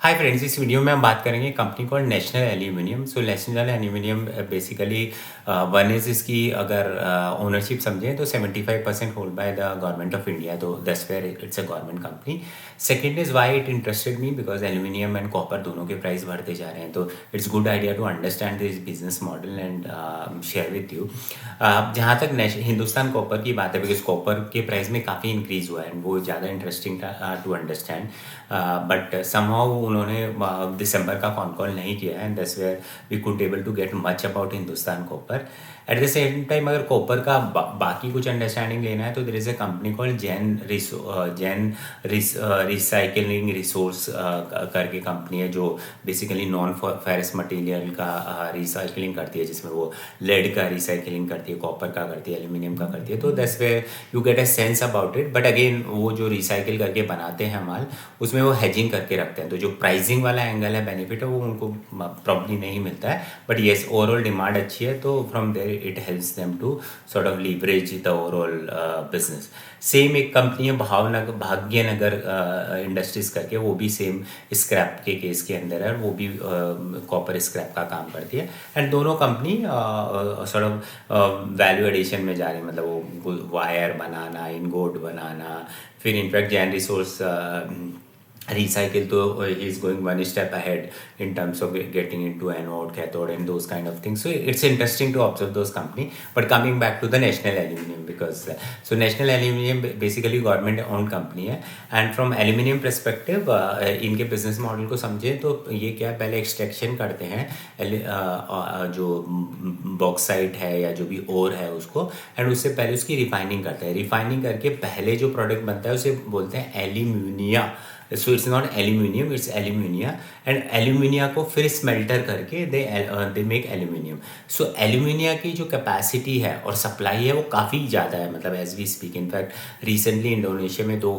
Hi friends, इस video में हम बात करेंगे company called national aluminium. So national aluminium basically one is इसकी अगर ओनरशिप समझें तो 75% hold by the government of India, तो that's where it's a government company. Second is why it interested me, because aluminium and copper दोनों के price बढ़ते जा रहे हैं, तो it's good idea to understand this business model and share with you. जहाँ तक हिंदुस्तान कॉपर की बात है, बिकॉज कॉपर के प्राइस में काफ़ी इंक्रीज हुआ है एंड वो ज़्यादा इंटरेस्टिंग था टू अंडरस्टैंड, बट समहाउ उन्होंने दिसंबर का कॉन कॉल नहीं किया है and that's where we could able to get much about Hindustan Copper. At the same time अगर कॉपर का बाकी कुछ अंडरस्टैंडिंग लेना है तो there is a company called Jain recycling resource करके कंपनी है, जो बेसिकली नॉन फेरस मटेरियल का रिसाइकलिंग करती है, जिसमें वो लेड का रिसाइकलिंग करती है, कॉपर का करती है, एल्यूमिनियम का करती है। तो that's where you get a sense about it. But again वो जो रिसाइकिल करके बनाते हैं माल, उसमें वो हेजिंग करके रखते हैं, तो जो प्राइसिंग वाला एंगल है, बेनिफिट है, वो उनको प्रॉब्ली नहीं मिलता है। बट येस, ओवरऑल डिमांड अच्छी है, तो from there it helps them to sort of leverage the overall business. Same एक कंपनी है भाग्यनगर इंडस्ट्रीज करके, वो भी सेम स्क्रैप के केस के अंदर है, वो भी कॉपर स्क्रैप का काम करती है। एंड दोनों company sort of value addition में जा रही है, मतलब वो वायर बनाना, इनगोट बनाना, फिर इनफैक्ट जैन रिसोर्स recycle, तो he is going one step ahead in terms of getting into anode, cathode and those kind of things. So it's interesting to observe those company. But coming back to the national aluminum, because so national aluminum basically government owned company है, and from aluminum perspective इनके business model को समझे तो ये क्या, पहले extraction करते हैं जो बॉक्साइट है या जो भी ओर है उसको, एंड उससे पहले उसकी रिफाइनिंग करते हैं। रिफाइनिंग करके पहले जो प्रोडक्ट बनता है उसे बोलते हैं alumina. So it's not aluminium, it's alumina. And alumina को फिर स्मेल्टर करके they make aluminium. So alumina की जो कैपेसिटी है और सप्लाई है वो काफ़ी ज़्यादा है, मतलब as we speak. In fact recently Indonesia में 2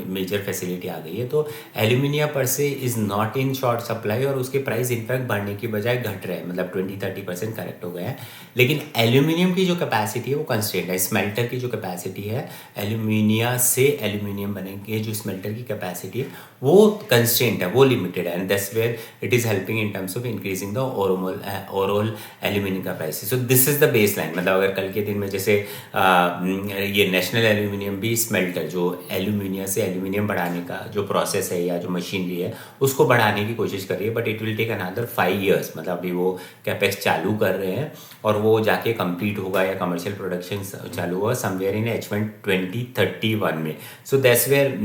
मेजर फैसिलिटी आ गई है, तो एल्यूमिनिया पर से is not in short supply, और उसके प्राइस इनफैक्ट बढ़ने की बजाय घट रहे हैं, मतलब 20-30% करेक्ट हो गए हैं। लेकिन एल्यूमिनियम की जो कैपेसिटी है वो कंस्टेंट है। स्मेल्टर की जो कैपेसिटी है, एल्यूमिनिया से एल्यूमिनियम बनेंगे, जो स्मेल्टर की कैपेसिटी है वो कंस्टेंट है, वो लिमिटेड है, and that's where it is helping in terms of increasing the overall aluminium का price. So this is the base line. मतलब अगर कल के दिन में जैसे ये नेशनल एल्यूमिनियम भी स्मेल्टर, जो एल्यूमिनिया से एल्यूमिनियम बढ़ाने का जो प्रोसेस है या जो मशीनरी है उसको बढ़ाने की कोशिश कर रही है, but it will take another 5 years। मतलब अभी वो कैपेक्स चालू कर रहे हैं और वो जाके कंप्लीट होगा या कमर्शियल प्रोडक्शन चालू होगा समवेयर इन H1 2031 में। So that's where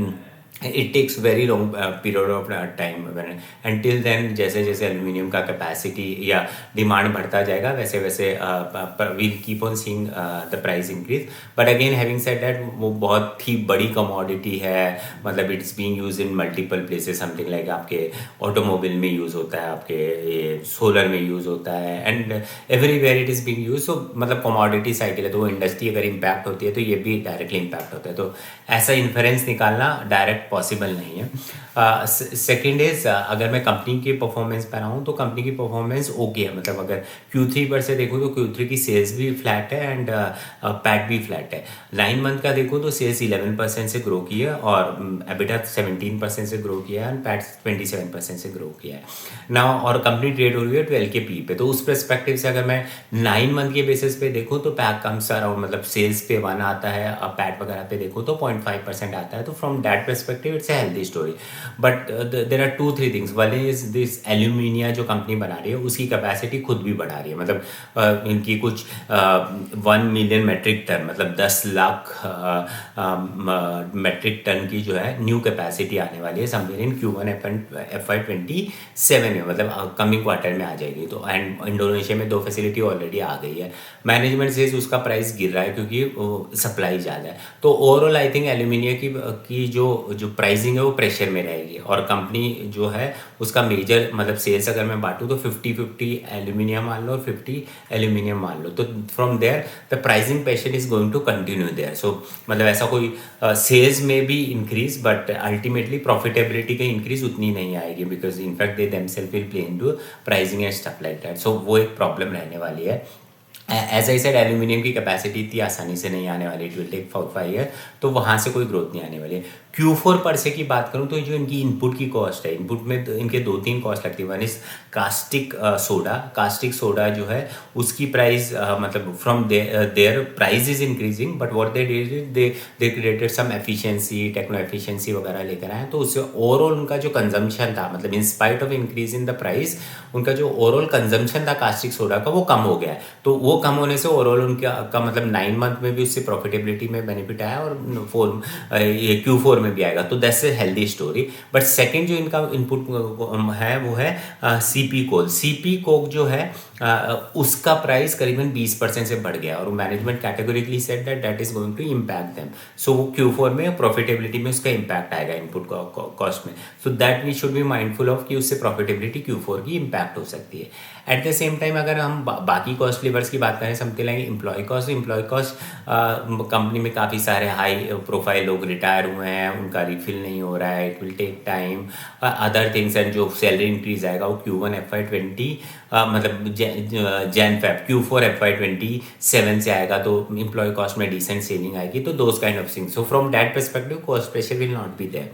it takes very long period of time। until then जैसे जैसे एल्यूमिनियम का कैपेसिटी या डिमांड बढ़ता जाएगा, वैसे वैसे we'll keep on seeing the price increase। but again having said that, वो बहुत ही बड़ी कमोडिटी है, मतलब it's being use in multiple places. Something like आपके ऑटोमोबाइल में यूज़ होता है, आपके सोलर में यूज़ होता है, and everywhere it is being use. सो मतलब कमोडिटी साइकिल है, तो वो इंडस्ट्री अगर इम्पैक्ट होती है तो ये भी डायरेक्टली इम्पैक्ट होता है, तो ऐसा इन्फरेंस निकालना डायरेक्ट पॉसिबल नहीं है। सेकेंड इज़, अगर मैं कंपनी की परफॉर्मेंस पर आऊँ तो कंपनी की परफॉर्मेंस ओके है। मतलब अगर Q3 पर से देखूँ तो Q3 की सेल्स भी फ्लैट है एंड पैट भी फ्लैट है। 9 मंथ का देखूँ तो सेल्स 11% से ग्रो की है, और EBITDA 17% से ग्रो किया है, एंड पैट 27% से ग्रो किया है ना। और कंपनी ट्रेड हो रही है 12 के पी पे, तो उस परस्पेक्टिव से अगर मैं 9 मंथ के बेसिस पे देखूँ तो पैक कम्स अराउंड, मतलब सेल्स पे 1 आता है, पैट वगैरह पे देखूँ तो 0.5% आता है। तो from that perspective it's a healthy story. But there are 2-3 things. One is this alumina जो कंपनी बना रही है उसकी कैपेसिटी खुद भी बढ़ा रही है, मतलब इनकी कुछ 1 मिलियन मेट्रिक टन, मतलब 10 लाख मेट्रिक टन की जो है न्यू कैपेसिटी आने वाली है समवेयर इन Q1 FY27 में, मतलब कमिंग क्वार्टर में आ जाएगी। तो एंड इंडोनेशिया में 2 फैसिलिटी ऑलरेडी आ गई है। मैनेजमेंट से उसका प्राइस गिर रहा है क्योंकि सप्लाई ज़्यादा है। तो ओवरऑल आई थिंक एल्यूमिनिया की जो प्राइसिंग है वो प्रेशर में रहेगी, और कंपनी जो है उसका मेजर, मतलब सेल्स अगर मैं बांटूँ तो 50-50 एल्यूमिनियम मान लो और 50 एल्यूमिनियम मान लो, तो from there the pricing pressure is going to continue there. So मतलब ऐसा कोई सेल्स में भी इंक्रीज, बट अल्टीमेटली प्रॉफिटेबिलिटी का इंक्रीज उतनी नहीं आएगी, because in fact they themselves will play into pricing and stuff like that. So वो एक प्रॉब्लम रहने वाली है। एज आई सेड, एल्यूमिनियम की कैपेसिटी इतनी आसानी से नहीं आने वाली, इट विल टेक 4-5 ईयर, तो वहाँ से कोई ग्रोथ नहीं आने वाली है। Q4 पर से की बात करूँ तो जो इनकी इनपुट की कॉस्ट है, इनपुट में तो इनके 2-3 कॉस्ट लगती है। वन इज़ कास्टिक सोडा जो है उसकी प्राइस मतलब from there price is increasing, but what they did is they created some efficiency, techno efficiency वगैरह लेकर आए, तो उससे ओवरऑल उनका जो कंजम्पशन था, मतलब in spite of increase in the price, उनका जो ओवरऑल कंजम्पशन था कास्टिक सोडा का वो कम हो गया है। तो वो कम होने से ओवरऑल उनका का मतलब 9 मंथ में भी उससे प्रॉफिटेबिलिटी में बेनिफिट आया और ये Q4 में भी आएगा, तो that's a healthy story. But second जो इनका इनपुट है वो है सीपी कोल। सीपी कोक जो है उसका प्राइस करीबन 20% से बढ़ गया और management categorically said that that is going to impact them. So वो Q4 में प्रॉफिटेबिलिटी में उसका इम्पैक्ट आएगा इनपुट कॉस्ट में। So that we should be mindful of कि उससे प्रॉफिटेबिलिटी Q4 की इम्पैक्ट हो सकती है। एट द सेम टाइम अगर हम बाकी कॉस्ट लेवर्स की बात करें, something like employee cost company में काफ़ी सारे हाई प्रोफाइल लोग रिटायर हुए हैं, उनका रिफिल नहीं हो रहा है, it will take time. Other things and जो सैलरी इंक्रीज आएगा वो Q1 FY20 मतलब जैन फेब Q4 FY27 से आएगा, तो एम्प्लॉय कॉस्ट में डिसेंट सेविंग आएगी। तो those kind of things, so from that perspective cost pressure will not be there.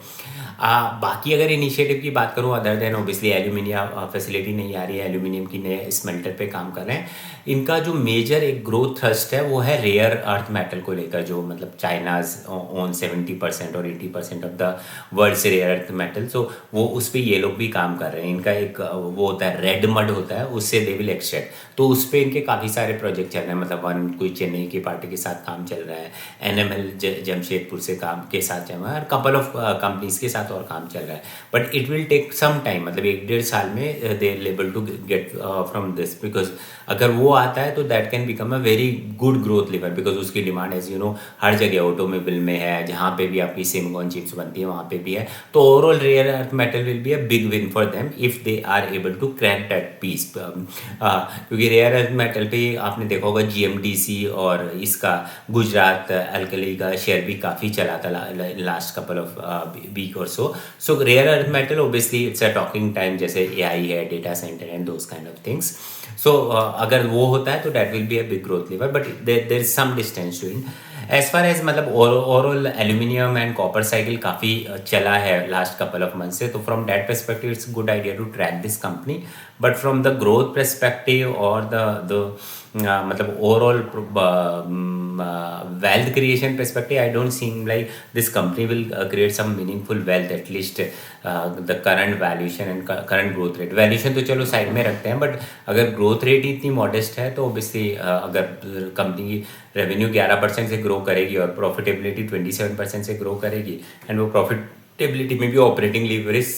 बाकी अगर इनिशिएटिव की बात करूँ, other than obviously aluminium facility नहीं आ रही है, एल्यूमिनियम की नए स्मेल्टर पे काम कर रहे हैं। इनका जो मेजर एक ग्रोथ थ्रस्ट है वो है रेयर अर्थ मेटल को लेकर, जो मतलब चाइनाज ओन 70% और 80% ऑफ द वर्ल्ड से रेयर अर्थ मेटल, सो वो उस पर ये लोग भी काम कर रहे हैं। इनका एक वो होता है रेड मड होता है, उससे दे विल एक्सट्रैक्ट, तो उस पर इनके काफ़ी सारे प्रोजेक्ट चल रहे हैं। मतलब वन कोई चेन्नई की पार्टी के साथ काम चल रहा है, NML जमशेदपुर से काम के साथ चल रहा है, और कपल ऑफ कंपनीज के साथ और काम चल रहा है। But it will take some time, मतलब 1-1.5 साल में they able to get from this, because अगर वो आता है तो that can become a very good growth lever, because उसकी डिमांड एज यू नो हर जगह ऑटोमोबाइल में है, जहाँ पे भी आपकी सिलिकॉन चिप्स बनती है वहाँ पे भी है। तो overall rare earth metal will be a big win for them if they are able to crack that piece, क्योंकि रेयर अर्थ मेटल पे आपने देखा होगा GMDC और इसका गुजरात अल्कली का शेयर भी काफ़ी चला था लास्ट कपल ऑफ वीक और so rare earth metal obviously it's a talking time, जैसे AI है, data centre and those kind of things. So अगर वो होता है तो that will be a big growth lever, but there is some distance to it. As far as मतलब overall aluminium and copper cycle काफ़ी चला है लास्ट कपल ऑफ मंथ से, तो from that perspective it's good idea to track this company. But from the growth perspective और the मतलब overall wealth creation perspective, I don't seem like this company will create some meaningful wealth, at least the current valuation and current growth rate. Valuation तो चलो side में रखते हैं, but अगर growth rate इतनी modest है तो ऑब्वियसली अगर कंपनी की रेवेन्यू 11% से ग्रो करेगी और प्रॉफिटेबिलिटी 27% से ग्रो करेगी, एंड वो प्रॉफिटेबिलिटी में भी operating leverage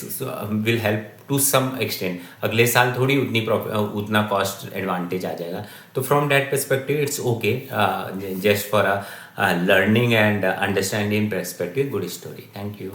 will help to some extent, अगले साल थोड़ी उतना कॉस्ट एडवांटेज आ जाएगा। तो from that perspective it's okay, just for a learning and understanding perspective, good story. Thank you.